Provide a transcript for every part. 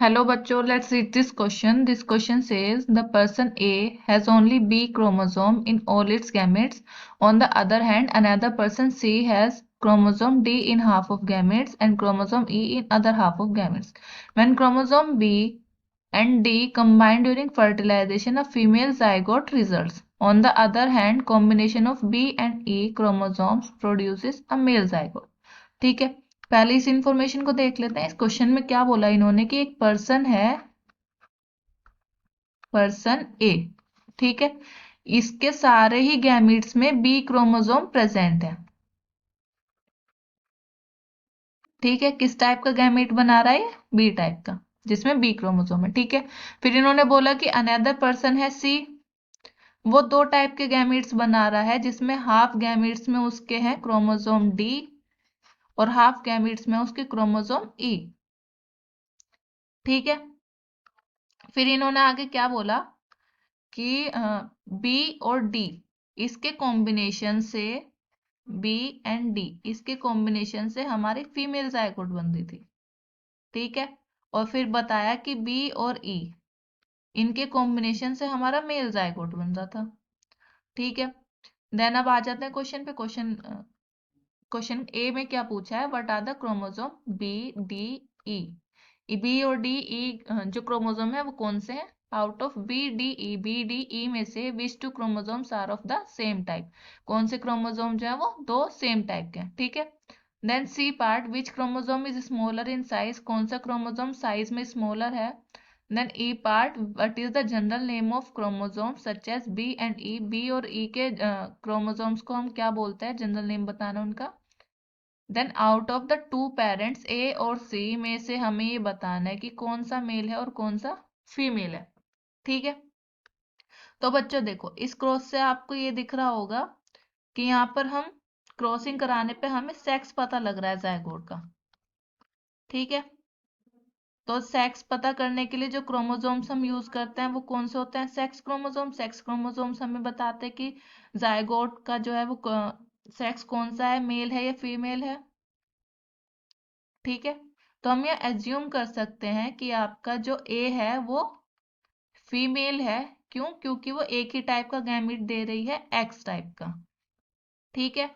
Hello बच्चों, let's read this question. This question says the person A has only B chromosome in all its gametes. On the other hand, another person C has chromosome D in half of gametes and chromosome E in other half of gametes. When chromosome B and D combine during fertilization, a female zygote results. On the other hand, combination of B and E chromosomes produces a male zygote. ठीक है, पहले इस information को देख लेते हैं। इस question में क्या बोला इन्होंने कि एक पर्सन है, पर्सन ए, ठीक है, इसके सारे ही गैमीट्स में बी क्रोमोसोम प्रेजेंट है। ठीक है, किस टाइप का गैमीट बना रहा है? बी टाइप का, जिसमें बी क्रोमोसोम है। ठीक है, फिर इन्होंने बोला कि अनदर पर्सन है सी, वो दो टाइप के गैमीट्स बना रहा है, जिसमें हाफ गैमीट्स में उसके हैं क्रोमोसोम डी और हाफ गैमीट्स में उसके क्रोमोसोम ई। ठीक है, फिर इन्होंने आगे क्या बोला कि बी और डी इसके कॉम्बिनेशन से, बी एंड डी इसके कॉम्बिनेशन से हमारी फीमेल जायगोट बनती थी। ठीक है, और फिर बताया कि बी और ई इनके कॉम्बिनेशन से हमारा मेल जायगोट बनता था। ठीक है, देन अब आ जाते हैं क्वेश्चन पे। क्वेश्चन ए में क्या पूछा है? What are the chromosome B D E. B और डी ई जो क्रोमोसोम है वो कौन से हैं? Out of B D E में से which two chromosomes are of the same type. कौन से क्रोमोसोम जो है वो दो सेम टाइप के हैं। ठीक है, then C part, which chromosome is smaller in size. कौन सा क्रोमोसोम साइज में स्मॉलर है। Then E part, what is the general name of chromosome such as B and E. B और ई के क्रोमोसोम्स को हम क्या बोलते हैं? जनरल नेम बताना उनका। Then out of the two parents A और सी में से हमें ये बताना है कि कौन सा मेल है और कौन सा फीमेल है। ठीक है, तो बच्चों देखो, इस क्रॉस से आपको ये दिख रहा होगा कि यहाँ पर हम क्रॉसिंग कराने पे हमें सेक्स पता लग रहा है जायगोट का। ठीक है, तो सेक्स पता करने के लिए जो क्रोमोसोम्स हम यूज करते हैं वो कौन से होते हैं? Sex chromosome. सेक्स क्रोमोसोम्स हमें बताते हैं कि जायगोट का जो है वो सेक्स कौन सा है, मेल है या फीमेल है। ठीक है, तो हम ये एज्यूम कर सकते हैं कि आपका जो ए है वो फीमेल है। क्यों? क्योंकि वो एक ही टाइप का गैमीट दे रही है, एक्स टाइप का। ठीक है,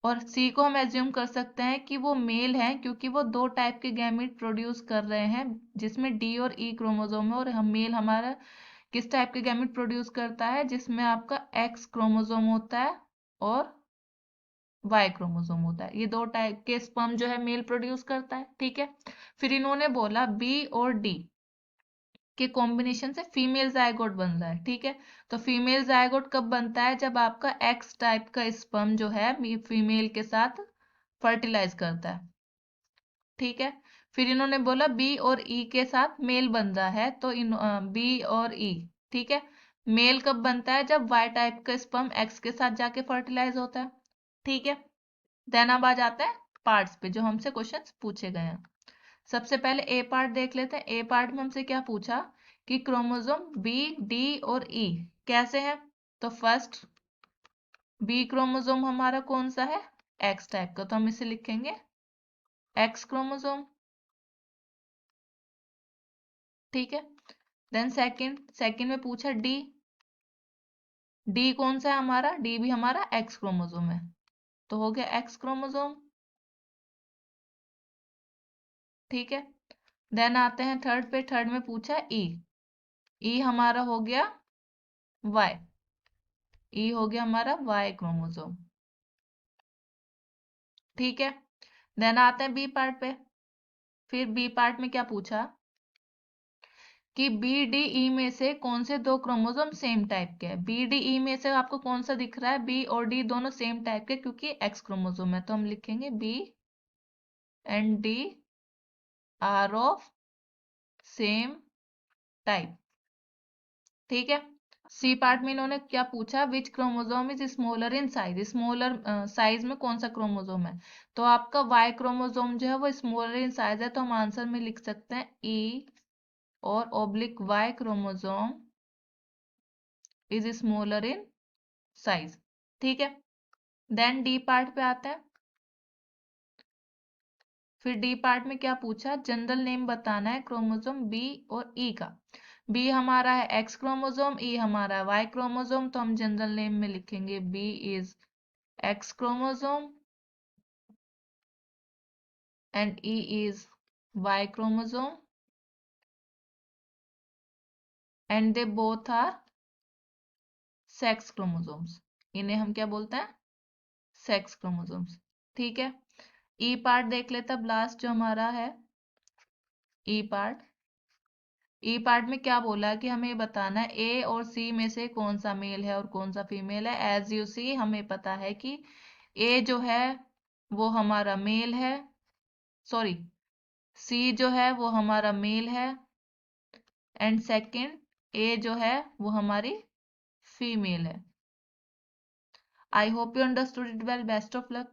और सी को हम एज्यूम कर सकते हैं कि वो मेल है, क्योंकि वो दो टाइप के गैमीट प्रोड्यूस कर रहे हैं, जिसमें डी और ई क्रोमोसोम है। और हम मेल हमारा किस टाइप के गैमीट प्रोड्यूस करता है? जिसमें आपका एक्स क्रोमोसोम होता है और वाई क्रोमोसोम होता है। ये दो टाइप के स्पर्म जो है मेल प्रोड्यूस करता है। ठीक है, फिर इन्होंने बोला बी और डी के कॉम्बिनेशन से फीमेल जायगोट बन रहा है। ठीक है, तो फीमेल जायगोट कब बनता है? जब आपका एक्स टाइप का स्पर्म जो है फीमेल के साथ फर्टिलाइज करता है। ठीक है, फिर इन्होंने बोला बी और ई के साथ मेल बन रहा है, तो इन बी और ई, ठीक है, मेल कब बनता है? जब वाई टाइप का स्पर्म एक्स के साथ जाके फर्टिलाइज होता है। ठीक है, देन अब आ जाता है पार्ट्स पे जो हमसे क्वेश्चंस पूछे गए हैं। सबसे पहले ए पार्ट देख लेते हैं। ए पार्ट में हमसे क्या पूछा कि क्रोमोसोम बी डी और ई कैसे हैं। तो फर्स्ट बी क्रोमोसोम हमारा कौन सा है? एक्स टाइप का, तो हम इसे लिखेंगे एक्स क्रोमोसोम। ठीक है, देन सेकंड में पूछा डी। डी कौन सा है हमारा? डी भी हमारा एक्स क्रोमोसोम है, तो हो गया एक्स क्रोमोसोम। ठीक है, देन आते हैं थर्ड पे। थर्ड में पूछा ई। ई हमारा हो गया वाई। ई हो गया हमारा वाई क्रोमोसोम। ठीक है, देन आते हैं बी पार्ट पे। फिर बी पार्ट में क्या पूछा कि बी डी ई में से कौन से दो क्रोमोसोम सेम टाइप के हैं। बी डी ई में से आपको कौन सा दिख रहा है? बी और डी दोनों सेम टाइप के, क्योंकि एक्स क्रोमोसोम है, तो हम लिखेंगे B and D are of same type. ठीक है, सी पार्ट में इन्होंने क्या पूछा? Which chromosome is smaller in size. Smaller size में कौन सा क्रोमोसोम है? तो आपका वाई क्रोमोसोम जो है वो स्मॉलर इन साइज है, तो हम आंसर में लिख सकते हैं ई और oblique Y chromosome is smaller in size. ठीक है, देन डी पार्ट पे आता है। फिर डी पार्ट में क्या पूछा, जनरल नेम बताना है क्रोमोसोम बी और ई का। बी हमारा है एक्स क्रोमोसोम, ई हमारा है वाई क्रोमोसोम, तो हम जनरल नेम में लिखेंगे B is X chromosome and E is Y chromosome and they both are sex chromosomes। इन्हें हम क्या बोलते हैं, सेक्स क्रोमोसोम्स। ठीक है, ई पार्ट देख लेते अब लास्ट जो हमारा है ई पार्ट। ई पार्ट में क्या बोला कि हमें बताना है ए और सी में से कौन सा मेल है और कौन सा फीमेल है। एज यू सी हमें पता है कि ए जो है वो हमारा मेल है, सॉरी सी जो है वो हमारा मेल है एंड सेकंड ए जो है वो हमारी फीमेल है। I hope you understood it well, best of luck.